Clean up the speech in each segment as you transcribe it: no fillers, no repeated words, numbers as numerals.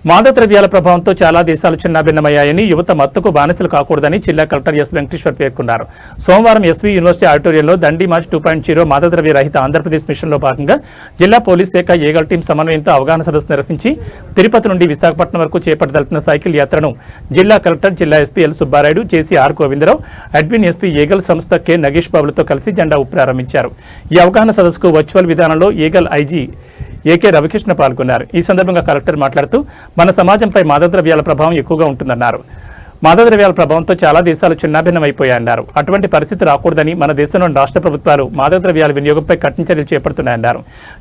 మాదక ద్రవ్యాల ప్రభావంతో చాలా దేశాలు చిన్నాభిన్నమయ్యాయని, యువత మత్తుకు బానిసలు కాకూడదని జిల్లా కలెక్టర్ ఎస్ వెంకటేశ్వర్ పేర్కొన్నారు. సోమవారం ఎస్వీ యూనివర్సిటీ ఆడిటోరియంలో దండి మార్చ్ 2.0 మాదక ద్రవ్య రహిత ఆంధ్రప్రదేశ్ మిషన్లో భాగంగా జిల్లా పోలీస్ శాఖ ఏగల్ టీం సమన్వయంతో అవగాహన సదస్సు నిర్వహించి తిరుపతి నుండి విశాఖపట్నం వరకు చేపట్టదలుచున్న సైకిల్ యాత్రను జిల్లా కలెక్టర్, జిల్లా SP L Subbarayudu, JC R Govindarao, admin SP ఏగల్ సంస్థ కె నగేష్ బాబులతో కలిసి జెండా ఊపి ప్రారంభించారు. ఈ అవగాహన సదస్సుకు వర్చువల్ విధానంలో ఏగల్ ఐజీ ఏకే రవికృష్ణ పాల్గొన్నారు. ఈ సందర్భంగా కలెక్టర్ మాట్లాడుతూ మన సమాజంపై మాదక ద్రవ్యాల ప్రభావం ఎక్కువగా ఉంటుందన్నారు. మాదక ద్రవ్యాల ప్రభావంతో చాలా దేశాలు చిన్నాభిన్నమైపోయాయన్నారు. అటువంటి పరిస్థితి రాకూడదని మన దేశంలోని రాష్ట్ర ప్రభుత్వాలు మాదక ద్రవ్యాల వినియోగంపై కఠిన చర్యలు చేపడుతున్నాయన్నారు.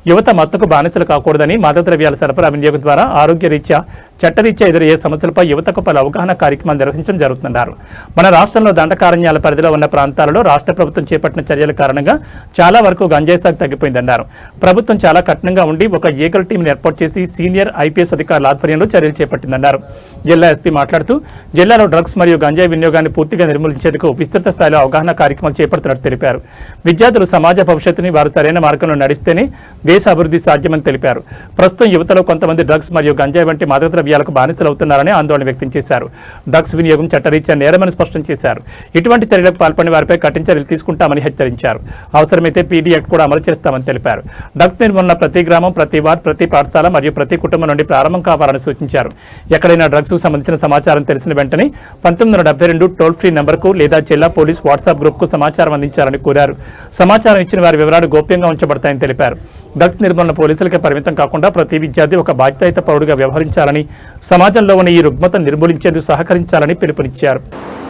యువత మత్తుకు బానిసలు కాకూడదని మాదక ద్రవ్యాల సరఫరా వినియోగం ద్వారా ఆరోగ్యరీత్యా, చట్టరీత్యా ఎదురయ్యే సమస్యలపై యువతకు పలు అవగాహన కార్యక్రమాలు నిర్వహించడం జరుగుతున్నారు. మన రాష్ట్రంలో దండకారణ్యాల పరిధిలో ఉన్న ప్రాంతాలలో రాష్ట్ర ప్రభుత్వం చేపట్టిన చర్యల కారణంగా చాలా వరకు గంజాయి సాగు తగ్గిపోయిందన్నారు. ప్రభుత్వం చాలా కఠినంగా ఉండి ఒక ఏకల్ టీంను ఏర్పాటు చేసి సీనియర్ ఐపీఎస్ అధికారుల ఆధ్వర్యంలో చర్యలు చేపట్టిందన్నారు. జిల్లా ఎస్పీ మాట్లాడుతూ జిల్లాలో డ్రగ్స్ మరియు గంజాయి వినియోగాన్ని పూర్తిగా నిర్మూలించేందుకు విస్తృత స్థాయిలో అవగాహన కార్యక్రమాలు చేపడుతున్నట్టు తెలిపారు. విద్యార్థులు సమాజ భవిష్యత్తుని వారు సరైన మార్గంలో నడిస్తేనే దేశ అభివృద్ధి సాధ్యమని తెలిపారు. ప్రస్తుతం యువతలో కొంతమంది డ్రగ్స్ మరియు గంజాయి వంటి మాదక ద్రవ్యాలకు బానిసలవుతున్నారని ఆందోళన వ్యక్తం చేశారు. డ్రగ్స్ వినియోగం చట్టరీత్యా నేరమని స్పష్టం చేశారు. ఇటువంటి చర్యలకు పాల్పడిన వారిపై కఠిన చర్యలు తీసుకుంటామని హెచ్చరించారు. అవసరమైతే పీడీ యాక్ట్ కూడా అమలు చేస్తామని తెలిపారు. డ్రగ్స్ నిర్మూలన ప్రతి గ్రామం, ప్రతి వార్డ్, ప్రతి పాఠశాల మరియు ప్రతి కుటుంబం నుండి ప్రారంభం కావాలని సూచించారు. ఎక్కడైనా డ్రగ్స్ సంబంధించిన సమాచారం తెలిసిన వెంటనే 1972 టోల్ ఫ్రీ నంబర్కు లేదా జిల్లా పోలీస్ వాట్సాప్ గ్రూప్కు సమాచారం అందించాలని కోరారు. సమాచారం ఇచ్చిన వారి వివరాలు గోప్యంగా ఉంచబడతాయని తెలిపారు. డ్రగ్స్ నిర్మూలన పోలీసులకే పరిమితం కాకుండా ప్రతి విద్యార్థి ఒక బాధ్యతాయుత పౌరుడిగా వ్యవహరించాలని, సమాజంలో ఉన్న ఈ రుగ్మతను నిర్మూలించేందుకు సహకరించాలని పిలుపునిచ్చారు.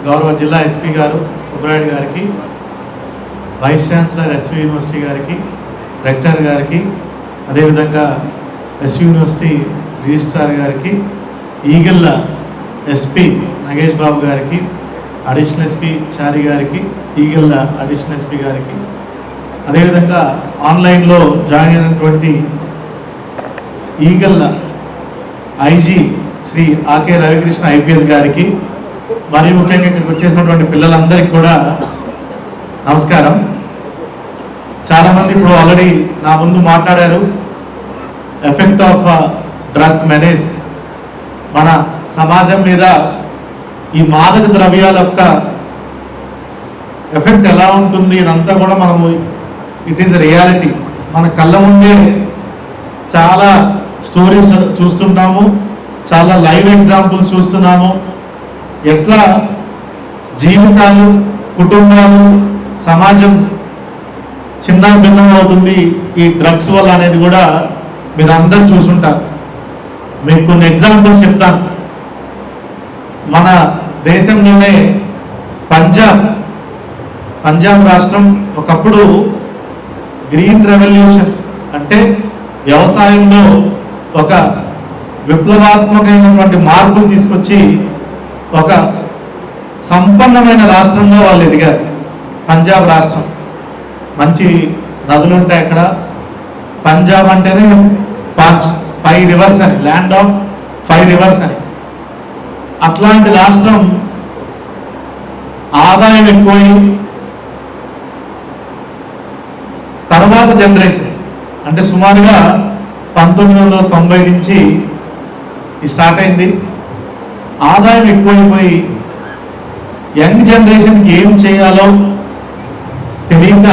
గౌరవ జిల్లా ఎస్పీ గారు సుబ్రాయుడు గారికి, వైస్ ఛాన్సలర్ ఎస్వీ యూనివర్సిటీ గారికి, రెక్టర్ గారికి, అదేవిధంగా ఎస్వీ యూనివర్సిటీ రిజిస్ట్రార్ గారికి, ఈగల్ల ఎస్పీ నగేష్ బాబు గారికి, అడిషనల్ ఎస్పీ చారి గారికి, ఈగల్ల అడిషనల్ ఎస్పీ గారికి, అదేవిధంగా ఆన్లైన్లో జాయిన్ అయినటువంటి ఈగల్ల ఐజీ శ్రీ ఆకే రవికృష్ణ ఐపీఎస్ గారికి, మరియు ముఖ్యంగా ఇక్కడికి వచ్చేసినటువంటి పిల్లలందరికీ కూడా నమస్కారం. చాలామంది ఇప్పుడు ఆల్రెడీ నా ముందు మాట్లాడారు. ఎఫెక్ట్ ఆఫ్ డ్రగ్ మెనేజ్, మన సమాజం మీద ఈ మాదక ద్రవ్యాల యొక్క ఎఫెక్ట్ ఎలా ఉంటుంది, ఇదంతా కూడా మనము ఇట్ ఈస్ రియాలిటీ. మన కళ్ళ ముందే చాలా స్టోరీస్ చూస్తుంటాము, చాలా లైవ్ ఎగ్జాంపుల్స్ చూస్తున్నాము. ఎట్లా జీవితాలు, కుటుంబాలు, సమాజం చిన్న భిన్నం అవుతుంది ఈ డ్రగ్స్ వల్ల అనేది కూడా మీరు అందరూ చూసుంటారు. మీకు కొన్ని ఎగ్జాంపుల్స్ చెప్తాను. మన దేశంలోనే పంజాబ్ రాష్ట్రం ఒకప్పుడు గ్రీన్ రెవల్యూషన్ అంటే వ్యవసాయంలో ఒక విప్లవాత్మకమైనటువంటి మార్పులు తీసుకొచ్చి ఒక సంపన్నమైన రాష్ట్రంగా వాళ్ళు ఎదిగారు. పంజాబ్ రాష్ట్రం మంచి నదులు ఉంటాయి అక్కడ. పంజాబ్ అంటేనే 5 రివర్స్ అని, ల్యాండ్ ఆఫ్ 5 రివర్స్ అని. అట్లాంటి రాష్ట్రం ఆదాయం ఎక్కువై తర్వాత జనరేషన్ అంటే సుమారుగా 1990 నుంచి స్టార్ట్ అయింది. ఆదాయం ఎక్కువైపోయి యంగ్ జనరేషన్కి ఏం చేయాలో తెలియక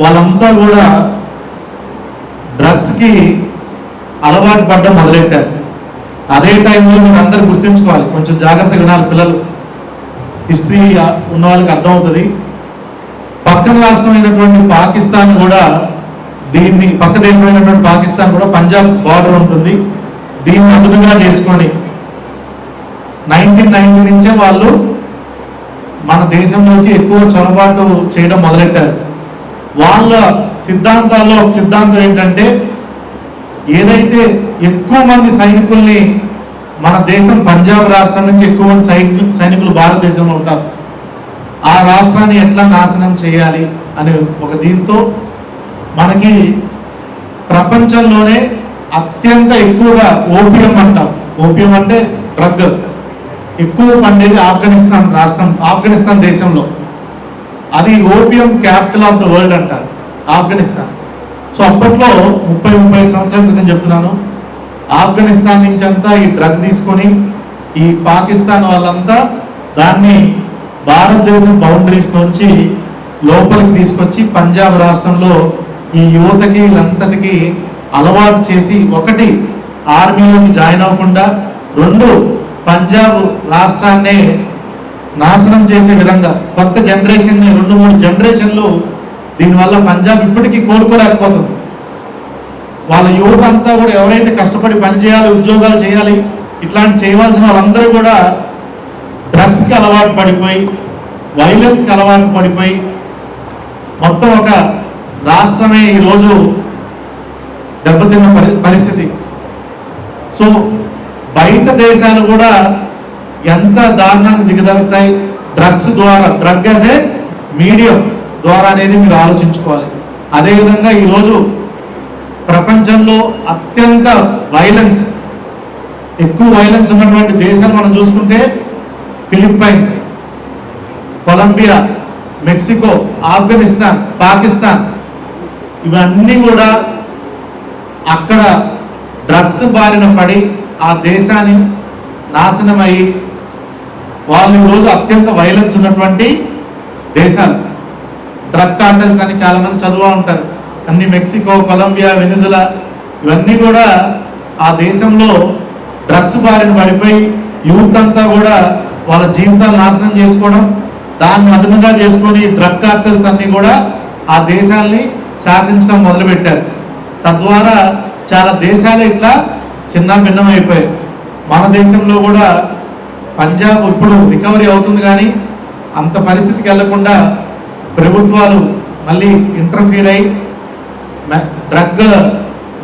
వాళ్ళంతా కూడా డ్రగ్స్కి అలవాటు పడడం మొదలెట్టారు. అదే టైంలో మీరు అందరూ గుర్తుంచుకోవాలి, కొంచెం జాగ్రత్తగా వినాలి పిల్లలు. హిస్టరీ ఉన్న వాళ్ళకి అర్థమవుతుంది. పక్కన రాష్ట్రమైనటువంటి పాకిస్తాన్ కూడా దీన్ని, పక్క దేశమైనటువంటి పాకిస్తాన్ కూడా పంజాబ్ బార్డర్ ఉంటుంది, దీన్ని అదునుగా చేసుకొని 1990 నుంచే వాళ్ళు మన దేశంలోకి ఎక్కువ చొరబాటు చేయడం మొదలెట్టారు. వాళ్ళ సిద్ధాంతాల్లో ఒక సిద్ధాంతం ఏంటంటే, ఏదైతే ఎక్కువ మంది సైనికుల్ని మన దేశం పంజాబ్ రాష్ట్రం నుంచి ఎక్కువ మంది సైనికులు భారతదేశంలో ఉంటారు, ఆ రాష్ట్రాన్ని ఎట్లా నాశనం చేయాలి అనే ఒక దీంతో మనకి ప్రపంచంలోనే అత్యంత ఎక్కువగా ఓపియం అంటాం, ఓపియం అంటే డ్రగ్ ఎక్కువ పండేది ఆఫ్ఘనిస్తాన్ రాష్ట్రం, ఆఫ్ఘనిస్తాన్ దేశంలో. అది opium capital of the world అంటారు ఆఫ్ఘనిస్తాన్. సో అప్పట్లో 30-35 సంవత్సరాల క్రితం చెప్తున్నాను, ఆఫ్ఘనిస్తాన్ నుంచి అంతా ఈ డ్రగ్ తీసుకొని ఈ పాకిస్తాన్ వాళ్ళంతా దాన్ని భారతదేశం బౌండరీస్ నుంచి లోపలికి తీసుకొచ్చి పంజాబ్ రాష్ట్రంలో ఈ యువతకి వీళ్ళంతటికి అలవాటు చేసి, ఒకటి ఆర్మీలోకి జాయిన్ అవ్వకుండా, రెండు పంజాబ్ రాష్ట్రాన్నే నాశనం చేసే విధంగా కొత్త జనరేషన్ని 2-3 జనరేషన్లు దీనివల్ల పంజాబ్ ఇప్పటికీ కోలుకోలేకపోతుంది. వాళ్ళ యువత అంతా కూడా ఎవరైతే కష్టపడి పని చేయాలి, ఉద్యోగాలు చేయాలి, ఇట్లాంటి చేయవలసిన వాళ్ళందరూ కూడా డ్రగ్స్కి అలవాటు పడిపోయి, వైలెన్స్కి అలవాటు పడిపోయి, మొత్తం ఒక రాష్ట్రమే ఈరోజు దెబ్బతిన్న పరిస్థితి. సో బయట దేశాలు కూడా ఎంత దారుణాన్ని దిగజారుతాయి డ్రగ్స్ ద్వారా, డ్రగ్ యాజ్ ఏ మీడియం ద్వారా అనేది మీరు ఆలోచించుకోవాలి. అదేవిధంగా ఈరోజు ప్రపంచంలో అత్యంత వైలెన్స్, ఎక్కువ వైలెన్స్ ఉన్నటువంటి దేశాలు మనం చూసుకుంటే Philippines, Colombia, Mexico, Afghanistan, Pakistan, ఇవన్నీ కూడా అక్కడ డ్రగ్స్ బారిన పడి ఆ దేశాన్ని నాశనమయ్యి వాళ్ళు ఈరోజు అత్యంత వైలెన్స్ ఉన్నటువంటి దేశాలు. డ్రగ్ కార్టెల్స్ అని చాలామంది చదువుతూ ఉంటారు. అన్ని మెక్సికో, కొలంబియా, వెనిజులా, ఇవన్నీ కూడా ఆ దేశంలో డ్రగ్స్ బారిన పడిపోయి యూత్ అంతా కూడా వాళ్ళ జీవితాలు నాశనం చేసుకోవడం, దాన్ని అదునుగా చేసుకొని డ్రగ్ కార్టెల్స్ అన్ని కూడా ఆ దేశాల్ని శాసించడం మొదలుపెట్టారు. తద్వారా చాలా దేశాలు ఇట్లా చిన్న భిన్నం అయిపోయాయి. మన దేశంలో కూడా పంజాబ్ ఇప్పుడు రికవరీ అవుతుంది, కానీ అంత పరిస్థితికి వెళ్లకుండా ప్రభుత్వాలు మళ్ళీ ఇంటర్ఫీర్ అయి డ్రగ్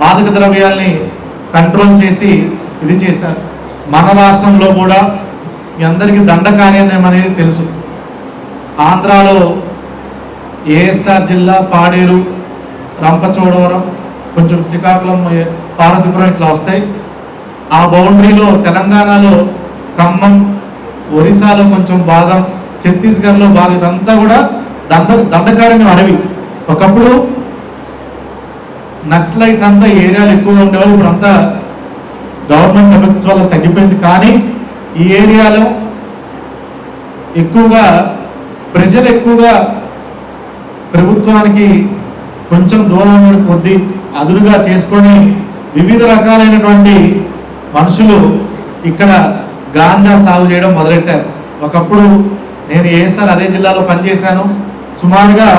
మాదక ద్రవ్యాల్ని కంట్రోల్ చేసి ఇది చేశారు. మన రాష్ట్రంలో కూడా మీ అందరికీ దండకారణ్యం అనేది తెలుసు. ఆంధ్రాలో ఏఎస్ఆర్ జిల్లా, పాడేరు, రంపచోడవరం, కొంచెం శ్రీకాకుళం, పార్వతీపురం ఇట్లా వస్తాయి. ఆ బౌండరీలో తెలంగాణలో ఖమ్మం, ఒరిస్సాలో కొంచెం భాగం, ఛత్తీస్గఢ్లో భాగం, ఇదంతా కూడా దండకారణ్యం అడవి. ఒకప్పుడు నక్సలైట్స్ అంతా ఏరియాలు ఎక్కువగా ఉండేవాళ్ళు, ఇప్పుడు అంతా గవర్నమెంట్ ఎఫెక్ట్స్ వల్ల తగ్గిపోయింది. కానీ ఈ ఏరియాలో ఎక్కువగా ప్రజలు ఎక్కువగా ప్రభుత్వానికి కొంచెం దూరం కొద్దీ అదునుగా చేసుకొని వివిధ రకాలైనటువంటి మనుషులు ఇక్కడ గాంజా సాగు చేయడం మొదలెట్టారు. ఒకప్పుడు నేను ఏఎస్ఆర్ అదే జిల్లాలో పనిచేశాను. సుమారుగా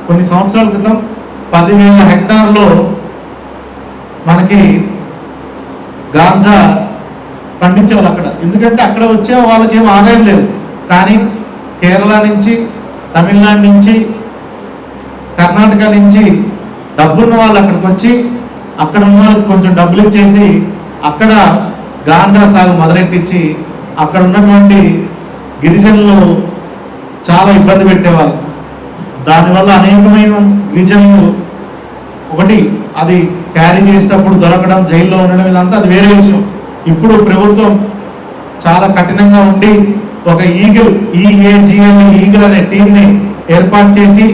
కొన్ని సంవత్సరాల క్రితం 10,000 హెక్టార్లో మనకి గాంజా పండించేవాళ్ళు అక్కడ. ఎందుకంటే అక్కడ వచ్చే వాళ్ళకి ఏం ఆదాయం లేదు. కానీ కేరళ నుంచి, తమిళనాడు నుంచి, కర్ణాటక నుంచి డబ్బున్న వాళ్ళు అక్కడికి వచ్చి అక్కడ ఉన్న వాళ్ళకి కొంచెం డబ్బులు ఇచ్చేసి అక్కడ గాంజా సాగు మొదలెట్టించి అక్కడ ఉన్నటువంటి గిరిజనులు చాలా ఇబ్బంది పెట్టేవాళ్ళు. దానివల్ల అనేకమైన గిరిజనులు, ఒకటి అది క్యారీ చేసేటప్పుడు దొరకడం, జైల్లో ఉండడం, ఇదంతా అది వేరే విషయం. ఇప్పుడు ప్రభుత్వం చాలా కఠినంగా ఉండి ఒక ఈగల్ అనే టీంని ఏర్పాటు చేసి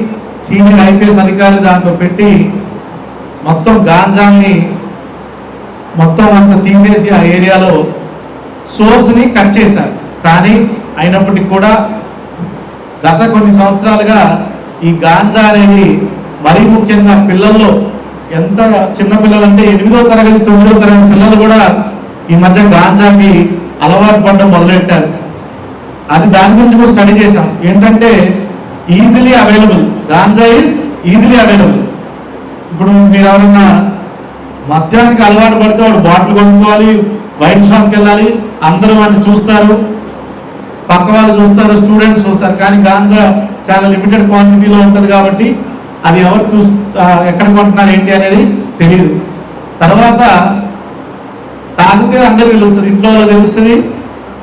సీనియర్ ఐపీఎస్ అధికారులు దాంట్లో పెట్టి మొత్తం గాంజాని మొత్తం అంతా తీసేసి ఆ ఏరియాలో సోర్స్ని కట్ చేశారు. కానీ అయినప్పటికీ కూడా గత కొన్ని సంవత్సరాలుగా ఈ గాంజా అనేది మరీ ముఖ్యంగా పిల్లల్లో, ఎంత చిన్న పిల్లలు అంటే 8వ తరగతి 9వ తరగతి పిల్లలు కూడా ఈ మధ్య గాంజాకి అలవాటు పడడం మొదలెట్టారు. అది దాని గురించి కూడా స్టడీ చేశాం. ఏంటంటే easily available, ganja is easily available. ఇప్పుడు మీరు ఎవరన్నా మద్యానికి అలవాటు పడితే వాడు బాటిల్ కొనుక్కోవాలి, వైన్ షాప్కి వెళ్ళాలి, అందరూ వాడిని చూస్తారు, పక్క వాళ్ళు చూస్తారు, స్టూడెంట్స్ చూస్తారు. కానీ గాంజా చాలా లిమిటెడ్ క్వాంటిటీలో ఉంటుంది కాబట్టి అది ఎవరు ఎక్కడ కొంటున్నారు ఏంటి అనేది తెలియదు. తర్వాత తాగితే అందరూ తెలుస్తుంది, ఇంట్లో వాళ్ళు తెలుస్తుంది,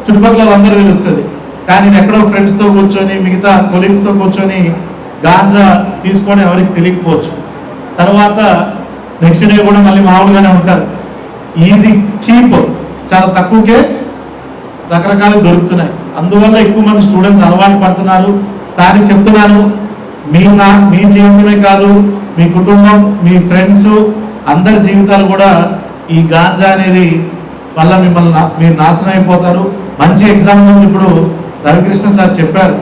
చుట్టుపక్కల అందరూ తెలుస్తుంది. కానీ ఎక్కడో ఫ్రెండ్స్తో కూర్చొని, మిగతా కొలీగ్స్తో కూర్చొని గాంజా తీసుకోవడం ఎవరికి తెలియకపోవచ్చు. తర్వాత నెక్స్ట్ డే కూడా మళ్ళీ మామూలుగానే ఉంటారు. ఈజీ, చీప్, చాలా తక్కువకే రకరకాలు దొరుకుతున్నాయి. అందువల్ల ఎక్కువ మంది స్టూడెంట్స్ అలవాటు పడుతున్నారు. కానీ చెప్తున్నాను, మీ జీవితమే కాదు, మీ కుటుంబం, మీ ఫ్రెండ్స్ అందరి జీవితాలు కూడా ఈ గాంజా అనేది వల్ల మీరు నాశనం అయిపోతారు. మంచి ఎగ్జాంపుల్స్ ఇప్పుడు రవికృష్ణ సార్ చెప్పారు.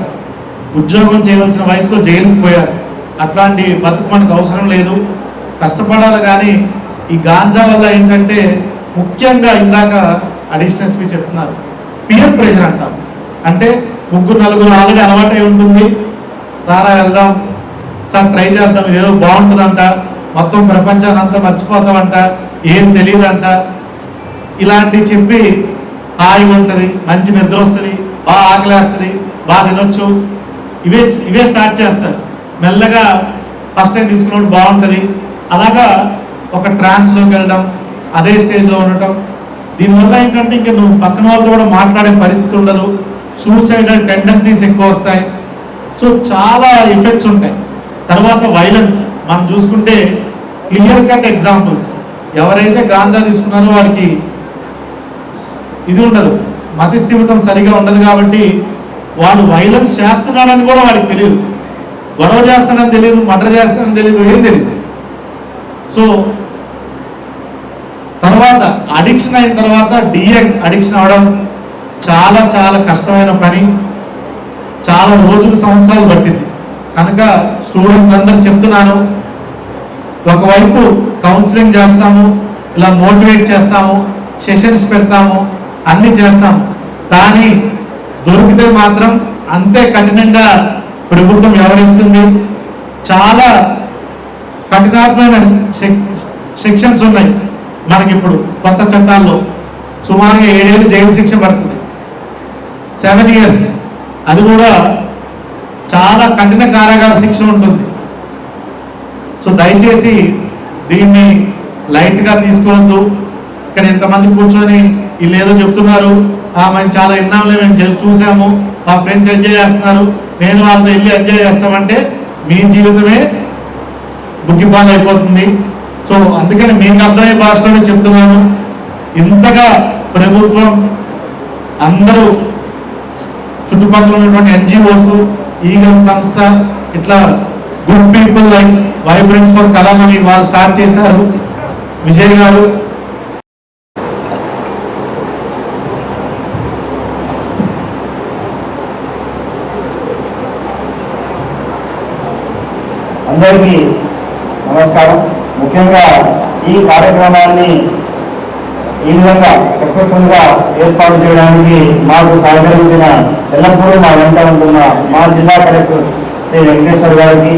ఉద్యోగం చేయవలసిన వయసులో జైలుకి పోయారు. అట్లాంటి బతుకు మనకు అవసరం లేదు, కష్టపడాలి. కానీ ఈ గాంజా వల్ల ఏంటంటే ముఖ్యంగా ఇందాక అడిషనల్ ఎస్పీ చెప్తున్నారు, పియర్ ప్రెషర్ అంటాం. అంటే ముగ్గురు నలుగురు ఆల్రెడీ అలవాటై ఉంటుంది, రారా వెళ్దాం సార్, ట్రై చేద్దాం, ఏదో బాగుంటుందంట, మొత్తం ప్రపంచాన్ని అంతా మర్చిపోతామంట, ఏం తెలియదంట, ఇలాంటివి చెప్పి హాయిగా ఉంటుంది, మంచి నిద్ర వస్తుంది, బాగా ఆకలేస్తుంది, బాగా తినొచ్చు, ఇవే స్టార్ట్ చేస్తారు. మెల్లగా ఫస్ట్ టైం తీసుకున్నప్పుడు బాగుంటుంది, అలాగా ఒక ట్రాన్స్లోకి వెళ్ళడం, అదే స్టేజ్లో ఉండటం. దీనివల్ల ఏంటంటే ఇంకా నువ్వు పక్కన వాళ్ళతో కూడా మాట్లాడే పరిస్థితి ఉండదు, సూసైడల్ టెండెన్సీస్ ఎక్కువ వస్తాయి. సో చాలా ఎఫెక్ట్స్ ఉంటాయి. తర్వాత వైలెన్స్ మనం చూసుకుంటే క్లియర్ కట్ ఎగ్జాంపుల్స్, ఎవరైతే గాంజా తీసుకున్నారో వారికి ఇది ఉండదు, మతిస్థిమితం సరిగా ఉండదు. కాబట్టి వాడు వైలెన్స్ చేస్తున్నాడని కూడా వాడికి తెలియదు, గొడవ చేస్తాడని తెలియదు, మర్డర్ చేస్తాడని తెలియదు, ఏం తెలియదు. సో తర్వాత అడిక్షన్ అయిన తర్వాత అడిక్షన్ అవడం చాలా చాలా కష్టమైన పని, చాలా రోజులు సంవత్సరాలు పట్టింది. కనుక స్టూడెంట్స్ అందరూ చెప్తున్నాను, ఒకవైపు కౌన్సిలింగ్ చేస్తాము, ఇలా మోటివేట్ చేస్తాము, సెషన్స్ పెడతాము, అన్ని చేస్తాము. కానీ దొరికితే మాత్రం అంతే కఠినంగా ప్రభుత్వం వ్యవహరిస్తుంది. చాలా కఠినమైన సెక్షన్స్ ఉన్నాయి మనకిప్పుడు కొత్త చట్టాల్లో. సుమారుగా 7 ఏళ్ళు జైలు శిక్ష పడుతుంది, 7 years. అది కూడా చాలా కఠిన కారాగార శిక్ష ఉంటుంది. సో దయచేసి దీన్ని లైట్గా తీసుకోవద్దు. ఇక్కడ ఎంతమంది కూర్చొని వీళ్ళు ఏదో చెప్తున్నారు, మేము చాలా విన్నాంలే, మేము చూసాము, మా ఫ్రెండ్స్ ఎంజాయ్ చేస్తున్నారు, నేను వాళ్ళతో వెళ్ళి ఎంజాయ్ చేస్తామంటే మీ జీవితమే బుగ్గిపాలు అయిపోతుంది. సో అందుకని మీకు అర్థమయ్యే భాషలోనే చెప్తున్నాను, ఇంతగా ప్రభుత్వం, అందరూ చుట్టుపక్కల ఉన్నటువంటి NGOs, ఈగల్ సంస్థ, ఇట్లా good people like vibrants for Kalam అని వాళ్ళు స్టార్ట్ చేశారు. విజయ్ గారు అందరికీ నమస్కారం. ముఖ్యంగా ఈ కార్యక్రమాన్ని ఈ విధంగా సక్సెస్ఫుల్గా ఏర్పాటు చేయడానికి మాకు సహకరించిన ఎల్లప్పుడూ మా వెంట ఉంటున్న మా జిల్లా కలెక్టర్ శ్రీ వెంకటేశ్వర్ గారికి,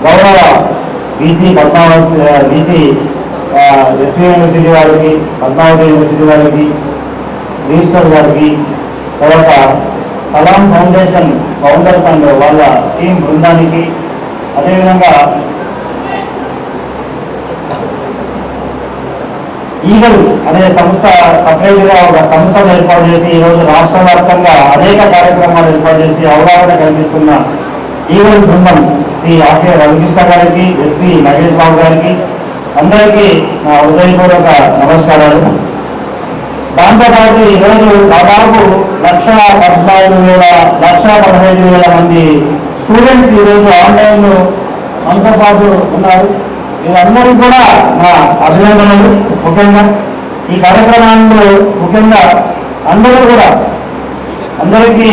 గౌరవ బీసీ ఎస్వి యూనివర్సిటీ వారికి, పద్మావతి యూనివర్సిటీ వారికి, రిజిస్టర్ గారికి, తర్వాత కలాం ఫౌండేషన్ ఫౌండర్స్ అండ్ వాళ్ళ టీం బృందానికి, అదేవిధంగా ఈగల్ అనే సంస్థ సపరేట్గా ఒక సంస్థను ఏర్పాటు చేసి ఈరోజు రాష్ట్ర వ్యాప్తంగా అనేక కార్యక్రమాలు ఏర్పాటు చేసి అవగాహన కల్పిస్తున్న ఈగల్ బృందం శ్రీ ఆకే రవికృష్ణ గారికి, ఎస్పీ నగేష్ బాబు గారికి, అందరికీ నా హృదయపూర్వక నమస్కారాలు. దాంతోపాటు ఈరోజు దాదాపు 1,14,000 మంది స్టూడెంట్స్ ఈరోజు ఆన్లైన్లో మనతో పాటు ఉన్నారు. వీళ్ళందరూ కూడా నా అభినందనలు. ముఖ్యంగా ఈ కార్యక్రమాల్లో ముఖ్యంగా అందరికీ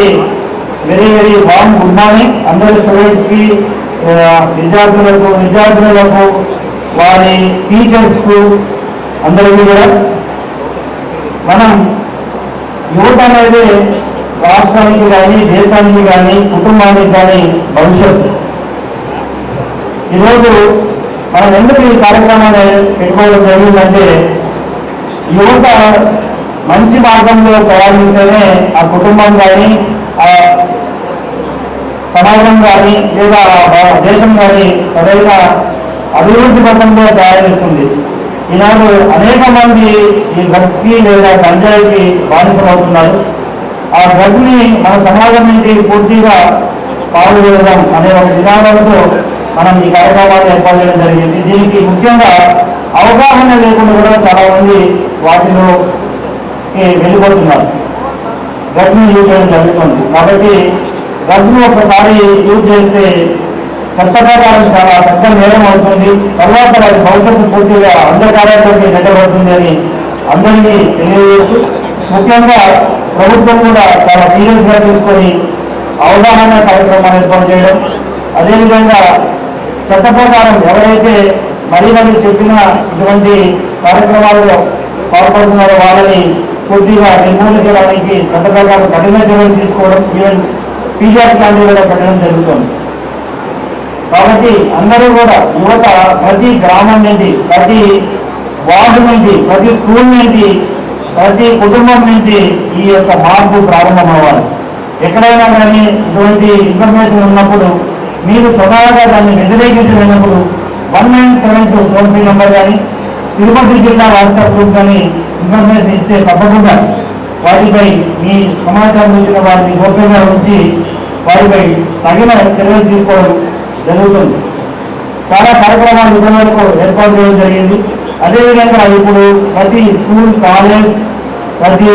very very warm good morning. అందరి స్టూడెంట్స్కి, విద్యార్థులకు, వారి టీచర్స్కు, అందరికీ కూడా మనం యువత అనేది రాష్ట్రానికి కానీ, దేశానికి కానీ, కుటుంబానికి కానీ భవిష్యత్తు. ఈరోజు మనం ఎందుకు ఈ కార్యక్రమాన్ని పెట్టుకోవడం జరిగిందంటే, యువత మంచి మార్గంలో ప్రయాణిస్తేనే ఆ కుటుంబం కానీ, ఆ సమాజం కానీ, లేదా దేశం కానీ సరైన అభివృద్ధి పథంలో ప్రయాణిస్తుంది. ఈనాడు అనేక మంది ఈ డ్రగ్స్కి లేదా గంజాయికి బానిసమవుతున్నారు. ఆ డ్రగ్ని మన సమాజం నుండి పూర్తిగా పాల్గొనడం అనే ఒక విధానంతో మనం ఈ కార్యక్రమాన్ని ఏర్పాటు చేయడం జరిగింది. దీనికి ముఖ్యంగా అవగాహన లేకుండా కూడా చాలా మంది వాటిలో వెళ్ళిపోతున్నారు, డ్రగ్ని యూజ్ చేయడం జరుగుతుంది. కాబట్టి డ్రగ్ను ఒకసారి యూజ్ చేస్తే చట్ట ప్రకారం చాలా పెద్ద నేరం అవుతుంది. తర్వాత వారి భవిష్యత్తు పూర్తిగా అంధకారంలోకి నెట్టబడుతుంది అని అందరికీ తెలియజేస్తూ, ముఖ్యంగా ప్రభుత్వం కూడా చాలా సీరియస్గా తీసుకొని అవగాహన కార్యక్రమాలు ఏర్పాటు చేయడం, అదేవిధంగా చట్ట ప్రకారం ఎవరైతే మరీ చెప్పిన ఇటువంటి కార్యక్రమాల్లో పాల్పడుతున్నారో వాళ్ళని కొద్దిగా నిర్మూలించడానికి చట్ట ప్రకారం కఠిన చర్యలు తీసుకోవడం, ఈవెన్ పీజీఆర్ లాంటివి కూడా పెట్టడం జరుగుతుంది. కాబట్టి అందరూ కూడా యువత ప్రతి గ్రామం నుండి, ప్రతి వార్డు నుండి, ప్రతి స్కూల్ నుండి, ప్రతి కుటుంబం నుండి ఈ యొక్క మార్పు ప్రారంభం అవ్వాలి. ఎక్కడైనా కానీ ఇటువంటి ఇన్ఫర్మేషన్ ఉన్నప్పుడు మీరు స్వతహాగా దాన్ని వ్యతిరేకించలేనప్పుడు 197 టోల్ ఫ్రీ నెంబర్ కానీ తిరుపతి జిల్లా వాట్సాప్ గ్రూప్ కానీ ఇన్ఫర్మేషన్ ఇస్తే తప్పకుండా వాటిపై మీ సమాచారం ఇచ్చిన వారిని గోప్యంగా ఉంచి వారిపై తగిన చర్యలు తీసుకోవడం జరుగుతుంది. చాలా కార్యక్రమాలు ఇప్పటి వరకు ఏర్పాటు చేయడం జరిగింది. అదేవిధంగా ఇప్పుడు ప్రతి స్కూల్, కాలేజ్, ప్రతి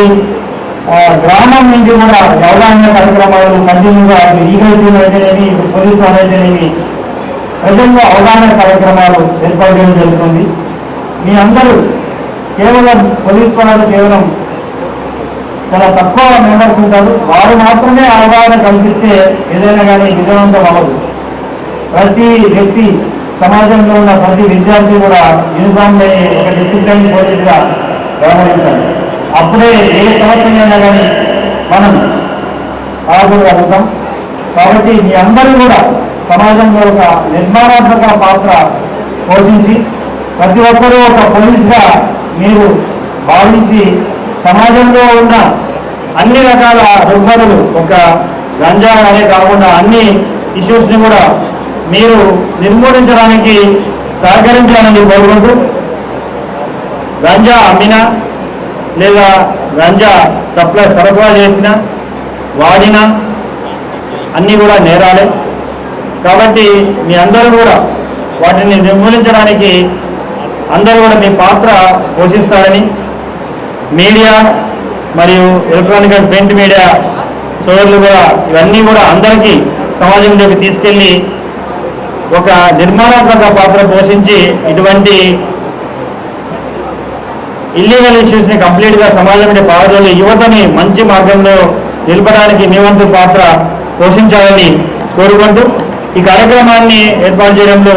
గ్రామం నుంచి కూడా అవగాహన కార్యక్రమాలు కంటిన్యూగా ఈగల్టీలు అయితేనేమి, పోలీసు వాళ్ళు అయితేనేమి ప్రజల్లో అవగాహన కార్యక్రమాలు ఏర్పాటు చేయడం జరుగుతుంది. మీ అందరూ కేవలం పోలీసు వాళ్ళు కేవలం చాలా తక్కువ మెంబర్స్ ఉంటారు, వారు మాత్రమే అవగాహన కల్పిస్తే ఏదైనా కానీ విజయవంతం అవ్వదు. ప్రతి వ్యక్తి, సమాజంలో ఉన్న ప్రతి విద్యార్థి కూడా యూనిఫామ్ ఒక డిసిప్లైన్ పోలీసుగా వ్యవహరించాలి. అప్పుడే ఏ సమస్యలైనా కానీ మనం ఆగగలుగుతాం. కాబట్టి మీ అందరూ కూడా సమాజంలో ఒక నిర్మాణాత్మక పాత్ర పోషించి ప్రతి ఒక్కరూ ఒక పోలీసుగా మీరు భావించి సమాజంలో ఉన్న అన్ని రకాల రుగ్మతలు, ఒక గంజా అనే కాకుండా అన్ని ఇష్యూస్ని కూడా మీరు నిర్మూలించడానికి సహకరించాలని కోరుకుంటూ, గంజా అమ్మినా లేదా గంజా సరఫరా చేసినా వాడినా అన్నీ కూడా నేరాలే. కాబట్టి మీ అందరూ కూడా వాటిని నిర్మూలించడానికి అందరూ కూడా మీ పాత్ర పోషిస్తారని, మీడియా మరియు ఎలక్ట్రానిక్ అండ్ ప్రింట్ మీడియా సోదరులు కూడా ఇవన్నీ కూడా అందరికీ సమాజంలోకి తీసుకెళ్ళి ఒక నిర్మాణాత్మక పాత్ర పోషించి ఇటువంటి ఇల్లీగల్ ఇష్యూస్ని కంప్లీట్గా సమాజంలో పాల్గొని యువతని మంచి మార్గంలో నిలపడానికి మీ వంతు పాత్ర పోషించాలని కోరుకుంటూ, ఈ కార్యక్రమాన్ని ఏర్పాటు చేయడంలో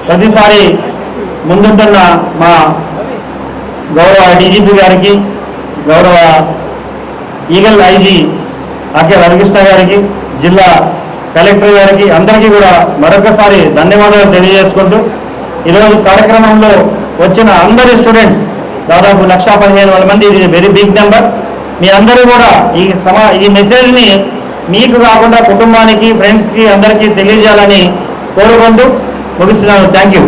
ప్రతిసారి ముందుంటున్న మా గౌరవ డీజీపీ గారికి, గౌరవ ఈగల్ ఐజీ ఆకే రవికృష్ణ గారికి, జిల్లా కలెక్టర్ గారికి అందరికీ కూడా మరొకసారి ధన్యవాదాలు తెలియజేసుకుంటూ, ఈరోజు కార్యక్రమంలో వచ్చిన అందరి స్టూడెంట్స్ దాదాపు 1,15,000 మంది, ఇది వెరీ బిగ్ నెంబర్. మీ అందరూ కూడా ఈ మెసేజ్ని మీకు కాకుండా కుటుంబానికి, ఫ్రెండ్స్కి అందరికీ తెలియజేయాలని కోరుకుంటూ ముగిస్తున్నాను. Thank you.